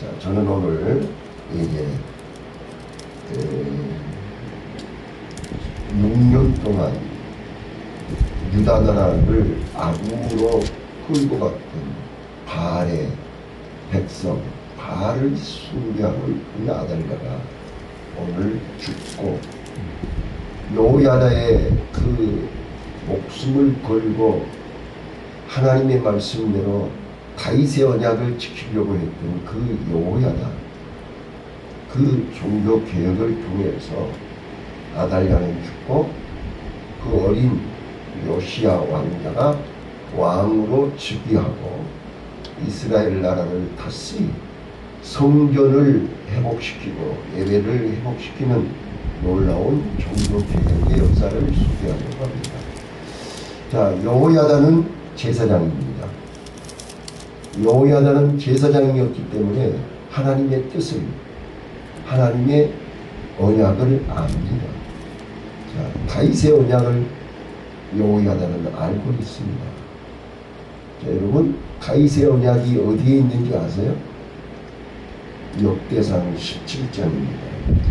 자, 저는 오늘 이제 6년 동안 유다 나라를 악으로 끌고 갔던 바알의 백성, 바알을 숭배하고 있는 아달랴가 오늘 죽고, 여호야다의 그 목숨을 걸고 하나님의 말씀대로 다윗의 언약을 지키려고 했던 그 여호야다, 그 종교 개혁을 통해서 아달랴는 죽고 그 어린 요시야 왕자가 왕으로 즉위하고 이스라엘 나라를 다시 성전을 회복시키고 예배를 회복시키는 놀라운 종교 개혁의 역사를 소개하려고 합니다. 자, 여호야다는 제사장입니다. 여호야다는 제사장이었기 때문에 하나님의 뜻을, 하나님의 언약을 압니다. 자, 다윗의 언약을 여호야다는 알고 있습니다. 자, 여러분, 다윗의 언약이 어디에 있는지 아세요? 역대상 17장입니다.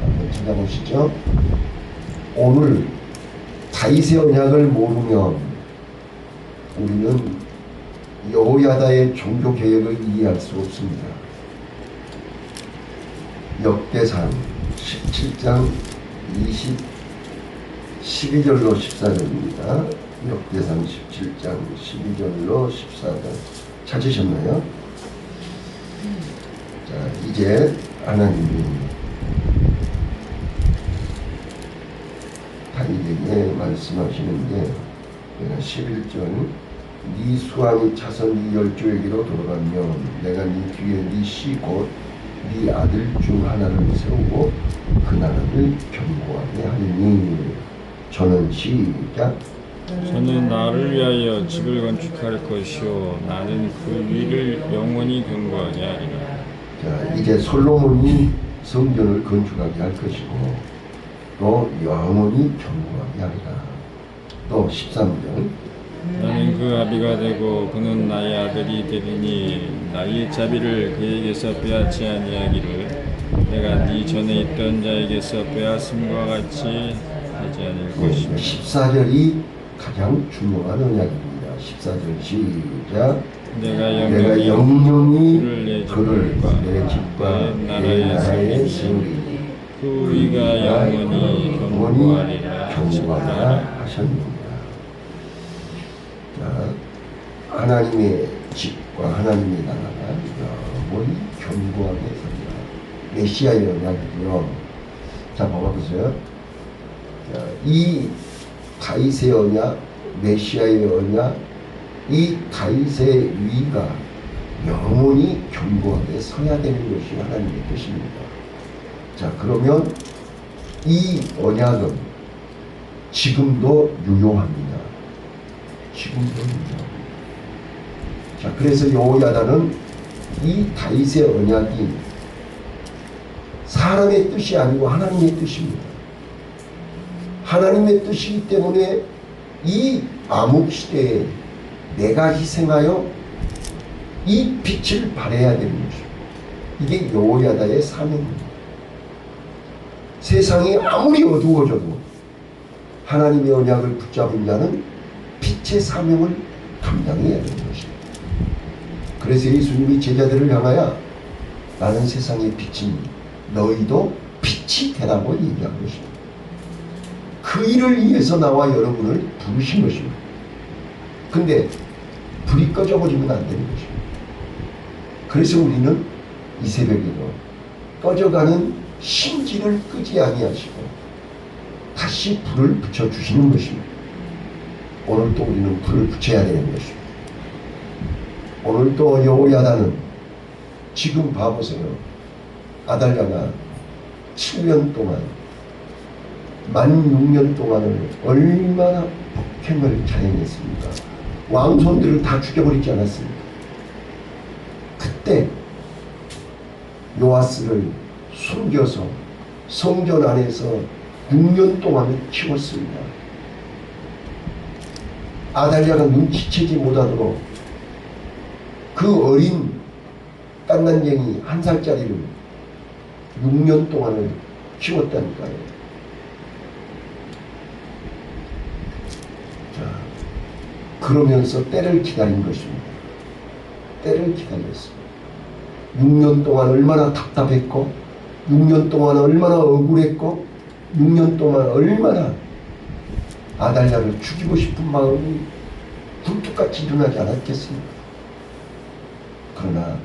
한번 찾아보시죠. 오늘 다윗의 언약을 모르면 우리는 여호야다의 종교 개혁을 이해할 수 없습니다. 역대상 17장 12절로 14절입니다. 역대상 17장 12절로 14절 찾으셨나요? 자, 이제 하나님이 다윗에게 말씀하시는데, 내가 11절, 네 수완이 차서 네 열조에게로 돌아가면 내가 네 뒤에 네 씨 곧 네 아들 중 하나를 세우고 그 나라를 견고하게 하리니. 저는 시작. 저는 나를 위하여 집을 건축할 것이요 나는 그 위를 영원히 견고하게 하리라. 자, 이제 솔로몬이 성전을 건축하게 할 것이고 또 영원히 견고하게 하리라. 또 13절, 나는 그 아비가 되고 그는 나의 아들이 되리니 나의 자비를 그에게서 빼앗지 아니하기를 내가 네 전에 있던 자에게서 빼앗음과 같이 하지 않을 것이며. 14절이 가장 중요한 언약입니다. 14절 시작. 내가 영영이 그를 내 내 집과 내 나라에 나라에 세우리니 세우리니 그 위가 영원히 견고하리라 견고하라 하셨습니다. 자, 하나님의 집과 하나님의 나라가 영원히 견고하게 삽니다. 메시아의 언약이고요. 자, 봐보세요. 자, 이 다윗의 언약, 메시아의 언약, 이 다윗의 위가 영원히 견고하게 서야 되는 것이 하나님의 뜻입니다. 자, 그러면 이 언약은 지금도 유효합니다. 지금도 유효합니다. 자, 그래서 여호야다는 이 다윗의 언약이 사람의 뜻이 아니고 하나님의 뜻입니다. 하나님의 뜻이기 때문에 이 암흑 시대에 내가 희생하여 이 빛을 발해야 되는 것입니다. 이게 여호야다의 사명입니다. 세상이 아무리 어두워져도 하나님의 언약을 붙잡은 자는 빛의 사명을 감당해야 되는 것입니다. 그래서 예수님이 제자들을 향하여 나는 세상의 빛이니 너희도 빛이 되라고 얘기한 것입니다. 그 일을 위해서 나와 여러분을 부르신 것입니다. 근데 불이 꺼져버리면 안 되는 것입니다. 그래서 우리는 이 새벽에도 꺼져가는 심지를 끄지 아니하시고 다시 불을 붙여주시는 것입니다. 오늘도 우리는 불을 붙여야 되는 것입니다. 오늘도 여호야다는 지금 봐보세요. 아달랴가 7년 동안 16,000년 동안을 얼마나 폭행을 자행했습니까? 왕손들을 다 죽여버리지 않았습니까? 그때 요아스를 숨겨서 성전 안에서 6년 동안을 키웠습니다. 아달랴가 눈치채지 못하도록 그 어린 갓난쟁이 1살짜리를 6년 동안을 키웠다니까요. 자, 그러면서 때를 기다린 것입니다. 때를 기다렸습니다. 6년 동안 얼마나 답답했고, 6년 동안 얼마나 억울했고, 6년 동안 얼마나 아달랴를 죽이고 싶은 마음이 굴뚝같이 일어나지 않았겠습니까? 그러나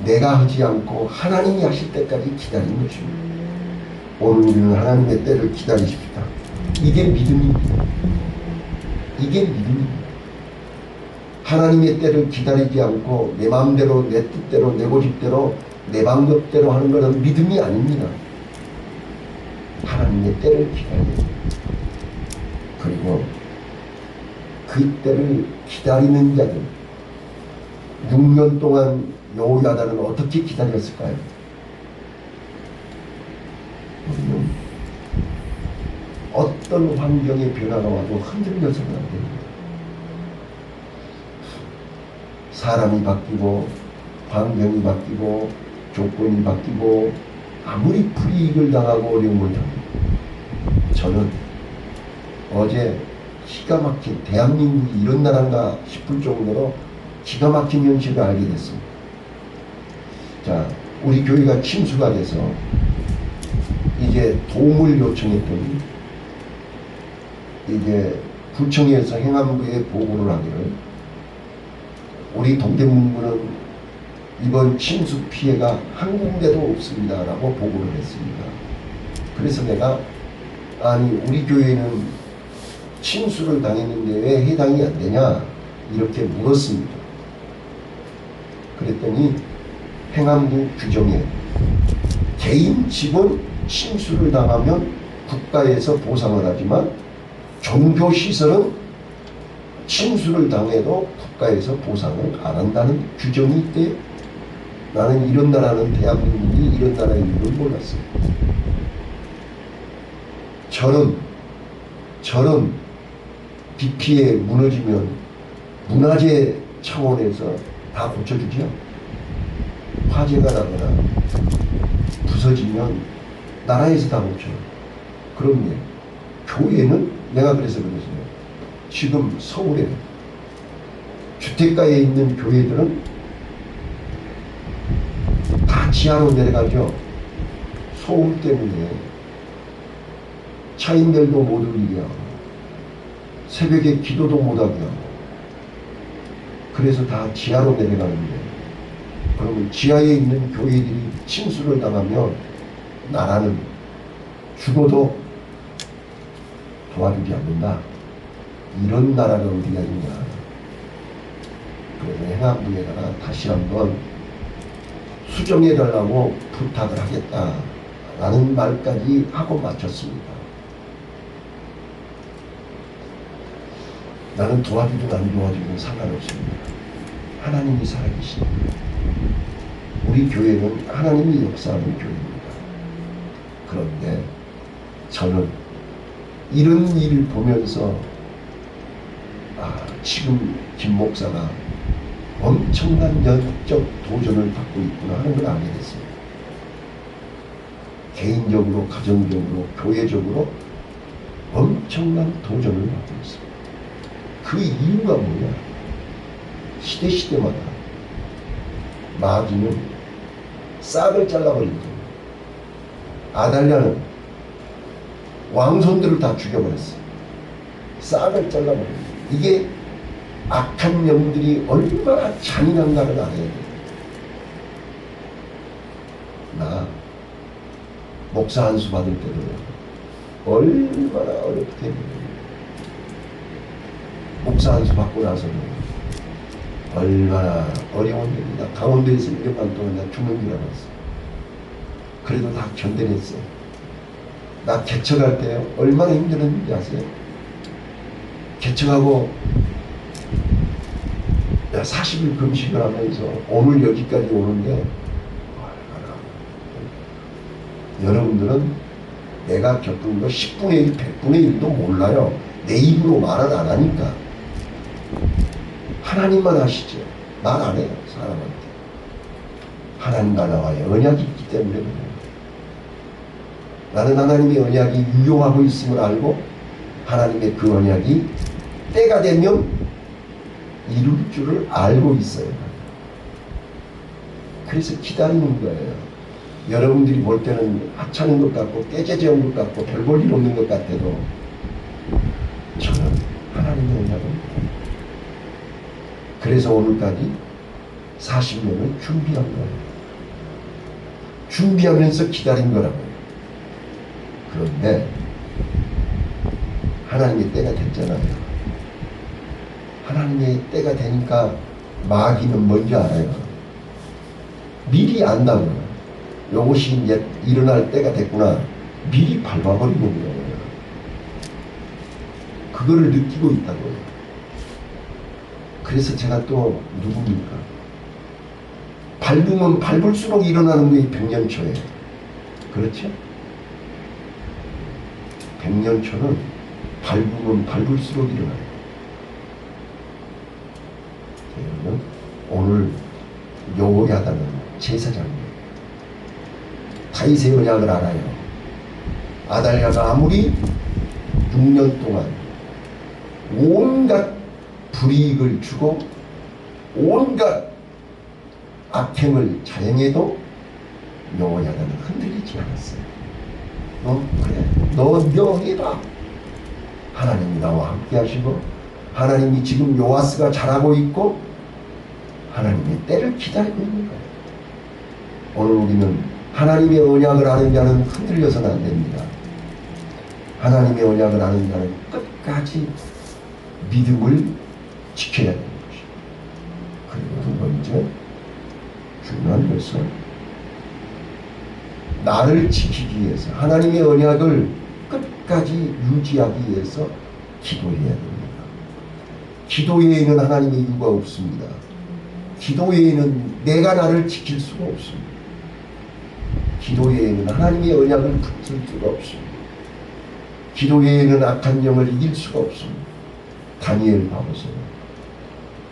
내가 하지 않고 하나님이 하실 때까지 기다린 것입니다. 오늘 우리는 하나님의 때를 기다리십시다. 이게 믿음입니다. 이게 믿음입니다. 하나님의 때를 기다리지 않고 내 마음대로, 내 뜻대로, 내 고집대로, 내 방법대로 하는 것은 믿음이 아닙니다. 하나님의 때를 기다려야 됩니다. 그리고 그 때를 기다리는 자들, 6년 동안 여호야다는 어떻게 기다렸을까요? 우리는 어떤 환경의 변화가 와도 흔들려서는 안 됩니다. 사람이 바뀌고 환경이 바뀌고 조건이 바뀌고 아무리 불이익을 당하고 어려움을 당해도 저는 어제 기가 막힌 대한민국이 이런 나라인가 싶을 정도로 기가 막힌 현실을 알게 됐습니다. 자, 우리 교회가 침수가 돼서 이제 도움을 요청했더니 이제 구청에서 행안부에 보고를 하기를 우리 동대문구는 이번 침수 피해가 한 군데도 없습니다 라고 보고를 했습니다. 그래서 내가 아니 우리 교회는 침수를 당했는데 왜 해당이 안 되냐 이렇게 물었습니다. 그랬더니 행안부 규정에 개인 집은 침수를 당하면 국가에서 보상을 하지만 종교시설은 침수를 당해도 국가에서 보상을 안 한다는 규정이 있대. 나는 이런 나라는 대한민국이 이런 나라인 줄 몰랐어요. 저는 비 피해 무너지면 문화재 차원에서 다 고쳐주죠. 화재가 나거나 부서지면 나라에서 다 고쳐요. 그런데 교회는 내가 그래서 그랬어요. 지금 서울에 주택가에 있는 교회들은 다 지하로 내려가죠. 소음 때문에 차인들도 못 울리게 하고 새벽에 기도도 못하게 하고 그래서 다 지하로 내려가는데 그러면 지하에 있는 교회들이 침수를 당하면 나라는 죽어도 도와주지 않는다. 이런 나라가 어디가 있냐. 그래서 행안부에다가 다시 한번 수정해달라고 부탁을 하겠다라는 말까지 하고 마쳤습니다. 나는 도와주든 안 도와주든 상관없습니다. 하나님이 살아계십니다. 우리 교회는 하나님이 역사하는 교회입니다. 그런데 저는 이런 일을 보면서 지금 김 목사가 엄청난 영적 도전을 받고 있구나 하는 걸 알게 됐습니다. 개인적으로, 가정적으로, 교회적으로 엄청난 도전을 받고 있습니다. 그 이유가 뭐냐? 시대마다 마귀는 싹을 잘라버린 겁니다. 아달랴는 왕손들을 다 죽여버렸어요. 싹을 잘라버립니다. 이게 악한 영들이 얼마나 잔인한가를 알아야 돼요. 나 목사 안수 받을 때도 얼마나 어렵게 했는데 목사 안수 받고 나서는 얼마나 어려운 일이다. 강원도에서 1년간 동안 나 죽는 줄 알았어. 그래도 다 견뎌냈어요. 나 개척할 때 얼마나 힘들었는지 아세요? 개척하고 40일 금식을 하면서 오늘 여기까지 오는데 여러분들은 내가 겪은 거 10분의 1, 100분의 1도 몰라요. 내 입으로 말은 안 하니까. 하나님만 하시죠. 말 안 해요, 사람한테. 하나님과 나와의 언약이 있기 때문에 그래요. 나는 하나님의 언약이 유효하고 있음을 알고 하나님의 그 언약이 때가 되면 이룰 줄을 알고 있어요. 그래서 기다리는 거예요. 여러분들이 볼 때는 하찮은 것 같고 깨재재한 것 같고 별 볼 일 없는 것 같아도 저는 하나님의 언약을 그래서 오늘까지 40년을 준비한 거예요. 준비하면서 기다린 거라고요. 그런데 하나님의 때가 됐잖아요. 하나님의 때가 되니까 마귀는 뭔지 알아요. 미리 안다고요. 요것이 이제 일어날 때가 됐구나. 미리 밟아버리는 거예요. 그거를 느끼고 있다고요. 그래서 제가 또 누굽니까? 밟으면 밟을수록 일어나는 게 100년초예요. 그렇죠? 100년초는 밟으면 밟을수록 일어나요. 여러분, 오늘 요야다는 제사장이에요. 다윗의 언약을 알아요. 아달랴가 아무리 6년 동안 온갖 불이익을 주고 온갖 악행을 자행해도 여호야다는 흔들리지 않았어요. 그래, 너 명해봐. 하나님이 나와 함께 하시고 하나님이 지금 요아스가 잘하고 있고 하나님의 때를 기다리고 있는 거예요. 오늘 우리는 하나님의 언약을 아는 자는 흔들려서는 안 됩니다. 하나님의 언약을 아는 자는 끝까지 믿음을 지켜야 되는 것이죠. 그리고 두 번째 중요한 것은 나를 지키기 위해서 하나님의 언약을 끝까지 유지하기 위해서 기도해야 됩니다. 기도 외에는 하나님의 이유가 없습니다. 기도 외에는 내가 나를 지킬 수가 없습니다. 기도 외에는 하나님의 언약을 붙들 수가 없습니다. 기도 외에는 악한 영을 이길 수가 없습니다. 다니엘 봐보세요.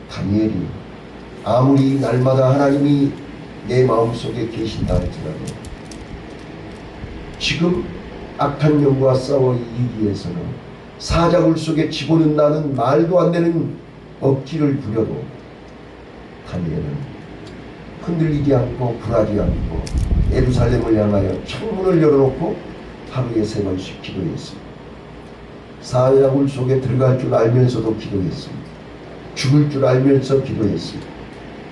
다니엘이 아무리 날마다 하나님이 내 마음속에 계신다 할지라도 지금 악한 영과 싸워 이기기 위해서는 사자굴 속에 집어넣는다는 말도 안 되는 억지를 부려도 다니엘은 흔들리지 않고 불하지 않고 예루살렘을 향하여 창문을 열어놓고 하루에 3번씩 기도했습니다. 사자굴 속에 들어갈 줄 알면서도 기도했습니다. 죽을 줄 알면서 기도했습니다.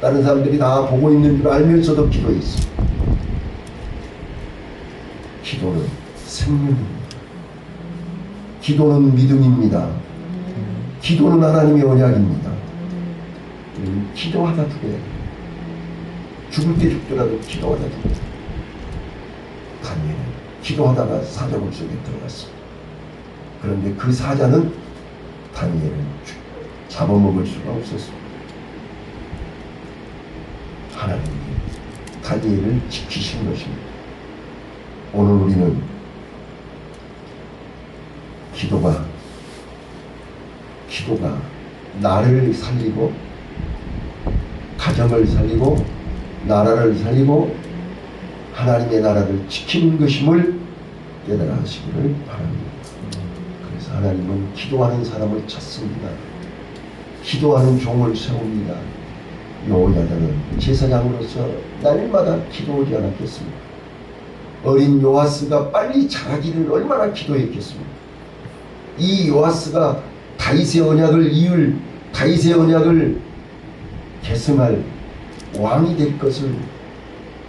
다른 사람들이 다 보고 있는 줄 알면서도 기도했습니다. 기도는 생명입니다. 기도는 믿음입니다. 기도는 하나님의 언약입니다. 기도하다 죽어야 돼요. 죽을 때 죽더라도 기도하다 죽어야 돼요. 다니엘은 기도하다가 사자굴 속에 들어갔습니다. 그런데 그 사자는 다니엘을 잡아먹을 수가 없었습니다. 하나님이 다니엘을 지키신 것입니다. 오늘 우리는 기도가 나를 살리고 가정을 살리고 나라를 살리고 하나님의 나라를 지키는 것임을 깨달아 하시기를 바랍니다. 그래서 하나님은 기도하는 사람을 찾습니다. 기도하는 종을 세웁니다. 여호야다는 제사장으로서 날마다 기도하지 않았겠습니까? 어린 요아스가 빨리 자라기를 얼마나 기도했겠습니까? 이 요아스가 다윗의 언약을 이을 다윗의 언약을 계승할 왕이 될 것을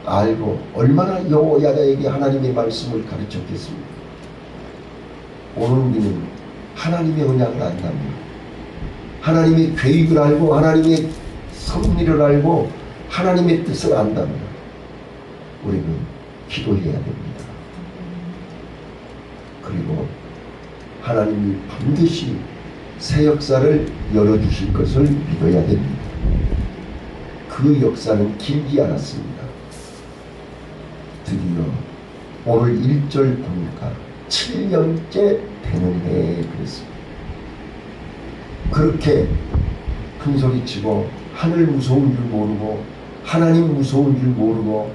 알고 얼마나 여호야다에게 하나님의 말씀을 가르쳤겠습니까? 오늘 우리는 하나님의 언약을 안다면 하나님의 계획을 알고 하나님의 섭리를 알고 하나님의 뜻을 안다면 우리는 기도해야 됩니다. 그리고 하나님이 반드시 새 역사를 열어주실 것을 믿어야 됩니다. 그 역사는 길지 않았습니다. 드디어 오늘 1절 보니까 7년째 되는 해에 그랬습니다. 그렇게 큰소리치고 하늘 무서운 줄 모르고 하나님 무서운 줄 모르고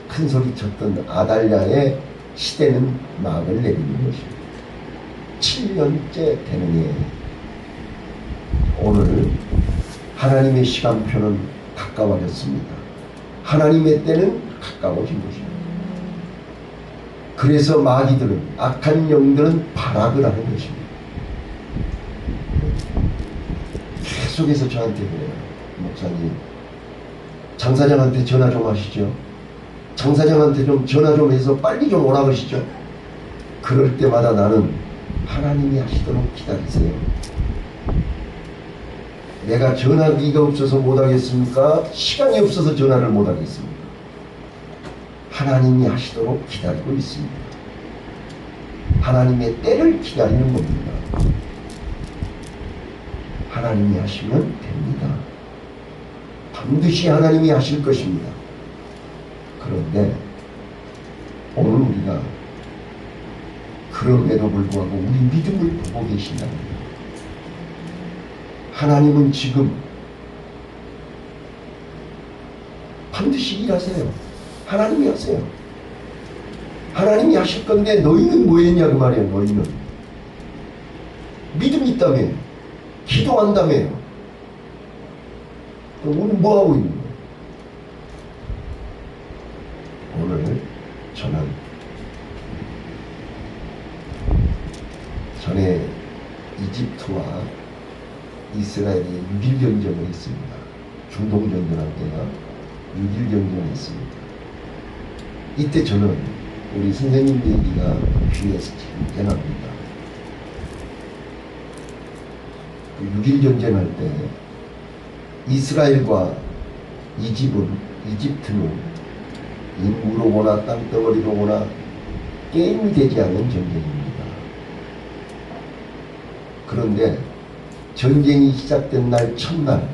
큰 소리 쳤던 아달랴의 시대는 막을 내리는 것입니다. 7년째 되는 해, 오늘 하나님의 시간표는 가까워졌습니다. 하나님의 때는 가까워진 것입니다. 그래서 마귀들은, 악한 영들은 발악을 하는 것입니다. 계속해서 저한테 그래요. 목사님, 장사장한테 전화 좀 하시죠. 장사장한테 좀 전화 좀 해서 빨리 좀 오라 그러시죠. 그럴 때마다 나는 하나님이 하시도록 기다리세요. 내가 전화기가 없어서 못하겠습니까? 시간이 없어서 전화를 못하겠습니까? 하나님이 하시도록 기다리고 있습니다. 하나님의 때를 기다리는 겁니다. 하나님이 하시면 됩니다. 반드시 하나님이 하실 것입니다. 그런데 오늘 우리가 그럼에도 불구하고 우리 믿음을 보고 계신다는 거예요. 하나님은 지금 반드시 일하세요. 하나님이 하세요. 하나님이 하실 건데 너희는 뭐 했냐 그 말이에요. 너희는 믿음이 있다며, 기도한다며, 우리는 뭐 하고 있는 거예요? 오늘 저는 전에 이집트와 이스라엘이 6.1 전쟁을 했습니다. 중동전쟁할 때가 6.1 전쟁을 했습니다. 이때 저는 우리 선생님 얘기가 귀에서 전합니다. 6.1 전쟁할 때 이스라엘과 이집트는 인구로 보나 땅덩어리로 보나 게임이 되지 않은 전쟁입니다. 그런데 전쟁이 시작된 날 첫날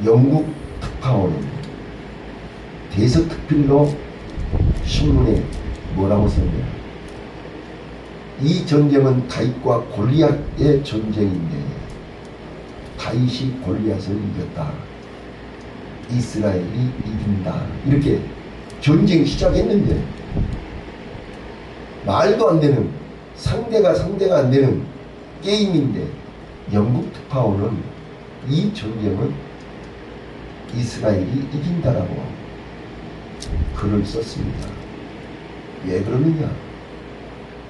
영국 특파원은 대서특필로 신문에 뭐라고 썼냐. 이 전쟁은 다윗과 골리앗의 전쟁인데 다윗이 골리앗을 이겼다. 이스라엘이 이긴다. 이렇게 전쟁 시작했는데 말도 안 되는, 상대가 안 되는 게임인데 영국 특파원은 이 전쟁은 이스라엘이 이긴다라고 글을 썼습니다. 왜 그러느냐?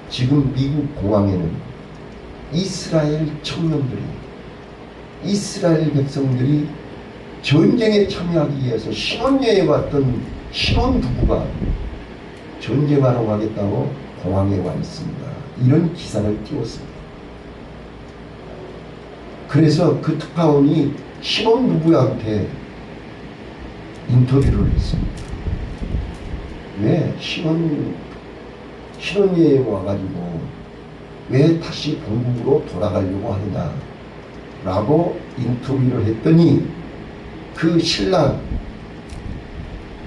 지금 미국 공항에는 이스라엘 청년들이, 이스라엘 백성들이 전쟁에 참여하기 위해서 신혼여행 왔던 신혼부부가 전쟁하러 가겠다고 공항에 와 있습니다. 이런 기사를 띄웠습니다. 그래서 그 특파원이 신혼부부한테 인터뷰를 했습니다. 왜 신혼여행 와가지고 왜 다시 본국으로 돌아가려고 하느냐 라고 인터뷰를 했더니 그 신랑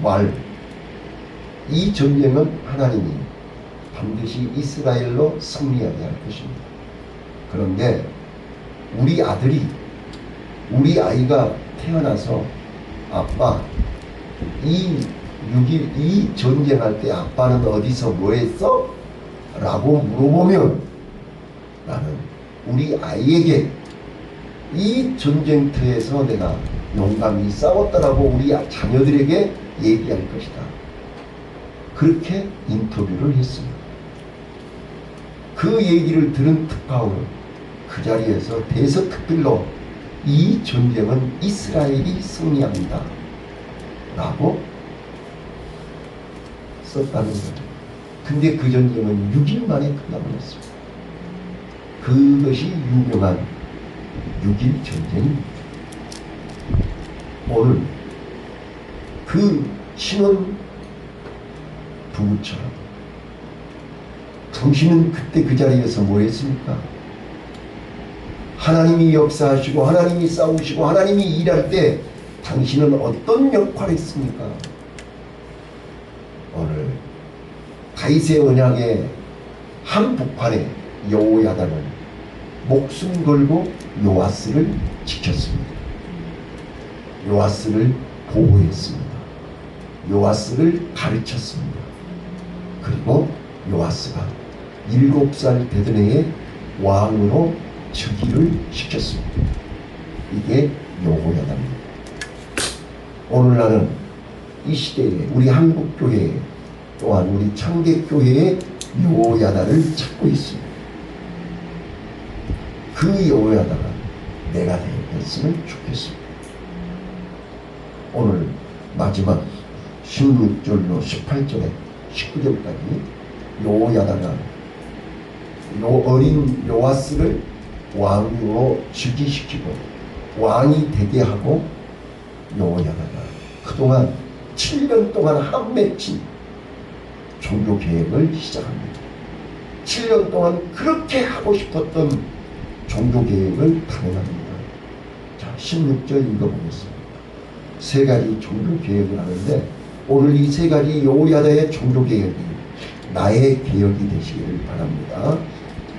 말, 이 전쟁은 하나님이 반드시 이스라엘로 승리하게 할 것입니다. 그런데 우리 아이가 태어나서 아빠, 이 전쟁할 때 아빠는 어디서 뭐 했어? 라고 물어보면 나는 우리 아이에게 이 전쟁터에서 내가 용감히 싸웠다라고 우리 자녀들에게 얘기할 것이다. 그렇게 인터뷰를 했습니다. 그 얘기를 들은 특파원은 그 자리에서 대서특필로 이 전쟁은 이스라엘이 승리합니다 라고 썼다는 거예요. 근데 그 전쟁은 6일 만에 끝나버렸습니다. 그것이 유명한 6.1 전쟁입니다. 오늘 그 신혼 부부처럼 당신은 그때 그 자리에서 뭐 했습니까? 하나님이 역사하시고 하나님이 싸우시고 하나님이 일할 때 당신은 어떤 역할을 했습니까? 오늘 다윗의 언약의 한복판에 여호야다는 목숨 걸고 요아스를 지켰습니다. 요아스를 보호했습니다. 요아스를 가르쳤습니다. 그리고 요아스가 7살 되던 해에 왕으로 즉위를 시켰습니다. 이게 여호야다입니다. 오늘날은 이 시대에 우리 한국교회 또한 우리 창객교회의 여호야다를 찾고 있습니다. 그 여호야다가 내가 되었으면 좋겠습니다. 오늘 마지막 16절로 18절에 19절까지 여호야다가 어린 요아스를 왕으로 즉위시키고 왕이 되게 하고 여호야다가 그동안 7년 동안 한 맺힌 종교 계획을 시작합니다. 7년 동안 그렇게 하고 싶었던 종교 계획을 단행합니다. 자, 16절 읽어보겠습니다. 세 가지 종교 계획을 하는데 오늘 이 세 가지 여호야다의 종교 계획이 나의 계획이 되시기를 바랍니다.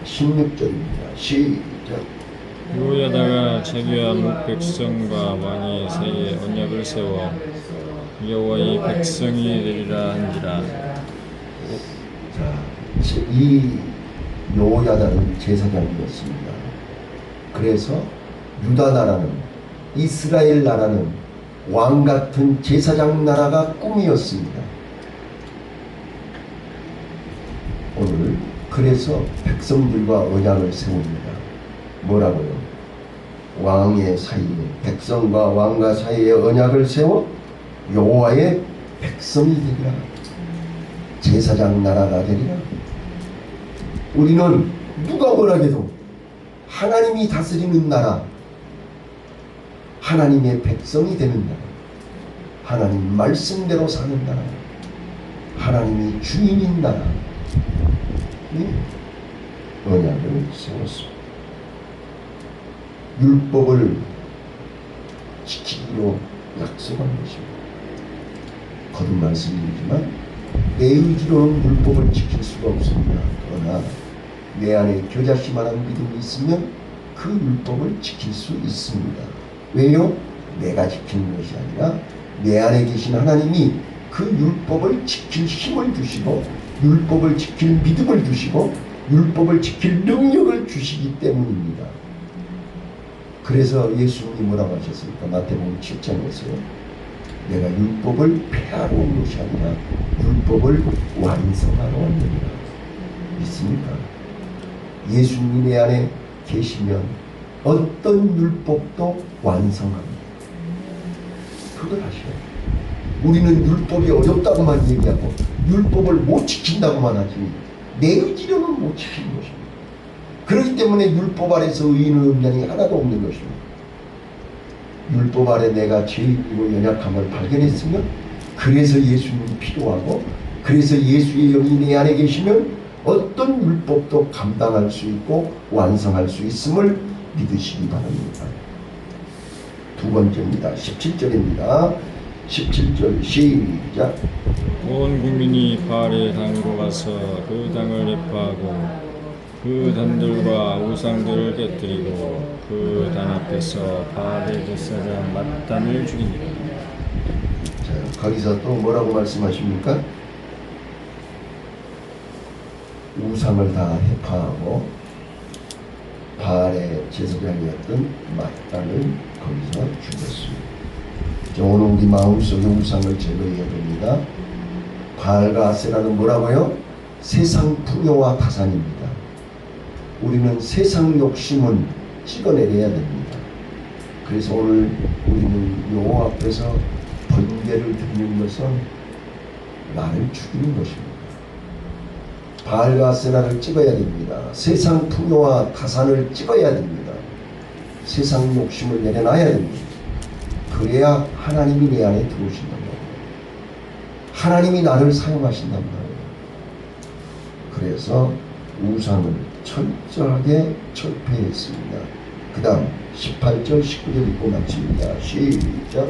16절입니다. 시작. 여호야다가 자기와 뭇 백성과 왕의 사이에 언약을 세워 여호와의 백성이 되리라 한지라. 자, 이 여호야다는 제사장이었습니다. 그래서 유다 나라는 이스라엘 나라는 왕 같은 제사장 나라가 꿈이었습니다. 오늘 그래서 백성들과 언약을 세웁니다. 뭐라고요? 왕의 사이에 백성과 왕과 사이에 언약을 세워 여호와의 백성이 되리라. 제사장 나라가 되리라. 우리는 누가 뭐라해도 하나님이 다스리는 나라, 하나님의 백성이 되는 나라, 하나님 말씀대로 사는 나라, 하나님이 주인인 나라, 언약을 세웠습니다. 율법을 지키기로 약속한 것입니다. 거듭 말씀이지만 내 의지로는 율법을 지킬 수가 없습니다. 그러나 내 안에 겨자씨만한 믿음이 있으면 그 율법을 지킬 수 있습니다. 왜요? 내가 지키는 것이 아니라 내 안에 계신 하나님이 그 율법을 지킬 힘을 주시고 율법을 지킬 믿음을 주시고 율법을 지킬 능력을 주시기 때문입니다. 그래서 예수님이 뭐라고 하셨습니까? 마태복음 7장에서요. 내가 율법을 폐하러 온 것이 아니라 율법을 완성하러 왔느니라. 믿습니까? 예수님이 내 안에 계시면 어떤 율법도 완성합니다. 그걸 하셔야 돼요. 우리는 율법이 어렵다고만 얘기하고 율법을 못 지킨다고만 하지 내 의지로는 못 지키는 것입니다. 그렇기 때문에 율법 아래서 의인의 음량이 하나도 없는 것입니다. 율법 아래 내가 죄인이고 연약함을 발견했으면 그래서 예수님이 필요하고 그래서 예수의 영이 내 안에 계시면 어떤 율법도 감당할 수 있고 완성할 수 있음을 믿으시기 바랍니다. 두 번째입니다. 17절입니다. 17절 시작. 온 국민이 바알의 당으로 가서 그 당을 회파하고 그 단들과 우상들을 깨뜨리고 그 단 앞에서 바알의 제사장 맏단을 죽이니라. 자, 거기서 또 뭐라고 말씀하십니까? 우상을 다 회파하고 바알의 제사장이었던 맏단을 거기서 죽였습니다. 오늘 우리 마음속에 우상을 제거해야 됩니다. 바알과 아세라는 뭐라고요? 세상 풍요와 타산입니다. 우리는 세상 욕심은 찍어내려야 됩니다. 그래서 오늘 우리는 여호와 앞에서 번제를 드리는 것은 나를 죽이는 것입니다. 바알과 아세라를 찍어야 됩니다. 세상 풍요와 타산을 찍어야 됩니다. 세상 욕심을 내려놔야 됩니다. 그래야 하나님이 내 안에 들어오신단 말이에요. 하나님이 나를 사용하신단 말이에요. 그래서 우상을 철저하게 철폐했습니다. 그 다음 18절 19절 읽고 마칩니다. 시작.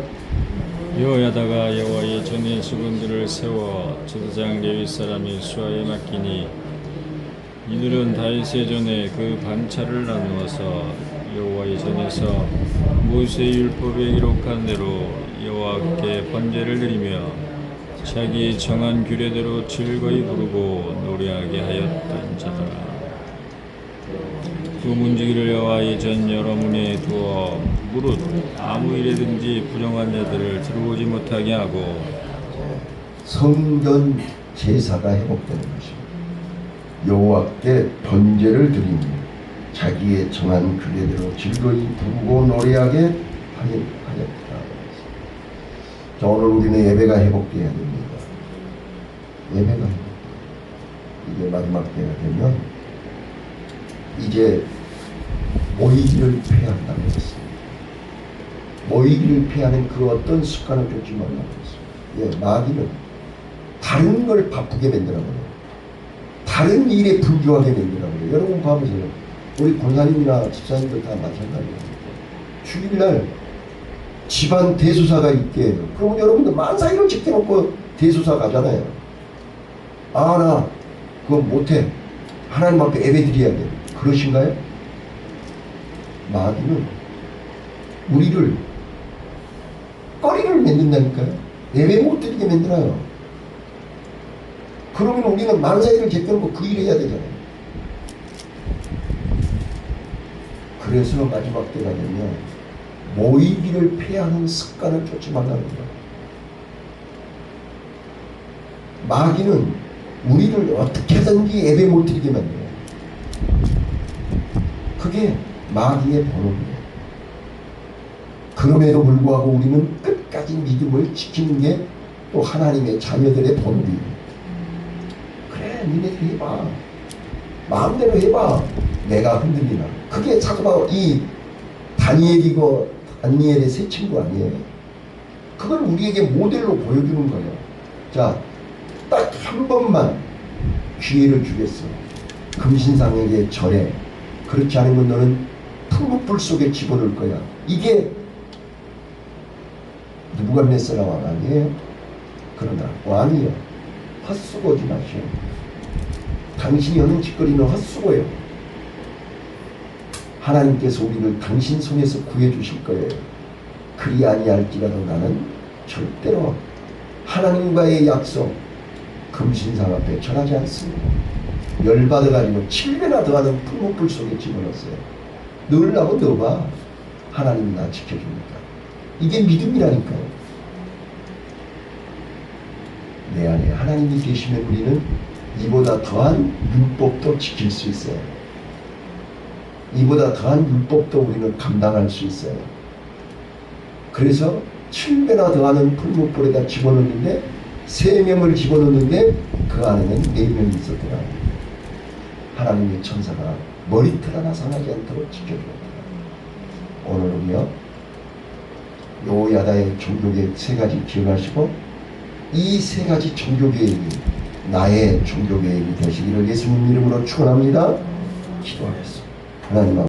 여호야다가 여호와의 전에 수군들을 세워 제사장 레위 사람이 수아에 맡기니 이들은 다윗의 전에 그 반차를 나누어서 여호와의 전에서 모세의 율법에 기록한 대로 여호와께 번제를 드리며 자기 정한 규례대로 즐거이 부르고 노래하게 하였던 자더라. 그 문지기를 여호와의 전 여러 문에 두어 무릇 아무 일에든지 부정한 자들을 들어오지 못하게 하고 성전 제사가 회복되는 것입니다. 여호와께 번제를 드리며 자기의 정한 규례대로 즐거이 부르고 노래하게 하였다. 자, 오늘 우리는 예배가 회복되어야 됩니다. 예배가 회복돼야. 이게 마지막 때가 되면 이제 모이기를 폐한다고 했습니다. 모이기를 폐하는 그 어떤 습관을 쫓지 말라고 했습니다. 예, 마귀는 다른 걸 바쁘게 만들어버려요. 다른 일에 분주하게 만들어버려요. 여러분 봐보세요. 우리 권사님이나 집사님들 다 마찬가지예요. 주일날 집안 대소사가 있게 해요. 그러면 여러분들 만사일을 지켜놓고 대소사 가잖아요. 아, 나 그거 못해. 하나님 앞에 예배 드려야 돼. 그러신가요? 마귀는 우리를 꺼리를 만든다니까요. 예배 못 드리게 만들어요. 그러면 우리는 만사일을 제껴놓고 그 일 해야 되잖아요. 그래서 마지막 때가 되면 모이기를 폐하는 습관을 쫓지 말라는 거예요. 마귀는 우리를 어떻게든지 예배 못 드리게 만들어요. 그게 마귀의 본업이에요. 그럼에도 불구하고 우리는 끝까지 믿음을 지키는 게 또 하나님의 자녀들의 본업이에요. 그래, 니네들 해봐. 마음대로 해봐. 내가 흔들리나. 그게 자꾸만 이 다니엘의 새 친구 아니에요. 그걸 우리에게 모델로 보여주는 거예요. 자, 딱 한 번만 기회를 주겠어. 금신상에게 절해. 그렇지 않으면 너는 풀무불 속에 집어넣을 거야. 이게 느부갓네살 왕 아니에요? 그러나 왕이요, 헛수고지 마시오. 당신이 하는 짓거리는 헛수고예요. 하나님께서 우리를 당신 손에서 구해주실 거예요. 그리 아니할지라도 나는 절대로 하나님과의 약속 금신상 앞에 절하지 않습니다. 열받아가지고 7배나 더하는 풀무불 속에 집어넣었어요. 넣으려고 넣어봐. 하나님이 나 지켜주니까. 이게 믿음이라니까요. 내 안에 하나님이 계시면 우리는 이보다 더한 율법도 지킬 수 있어요. 이보다 더한 율법도 우리는 감당할 수 있어요. 그래서 7배나 더하는 풀무불에다 집어넣는데 3명을 집어넣는데 그 안에는 4명이 있었더라. 하나님의 천사가 머리털 하나 상하지 않도록 지켜주었더라. 오늘은요, 여호야다의 종교계획 3가지 기억하시고 이 3가지 종교계획이 나의 종교계획이 되시기를 예수님 이름으로 축원합니다. 기도하겠습니다. 하나님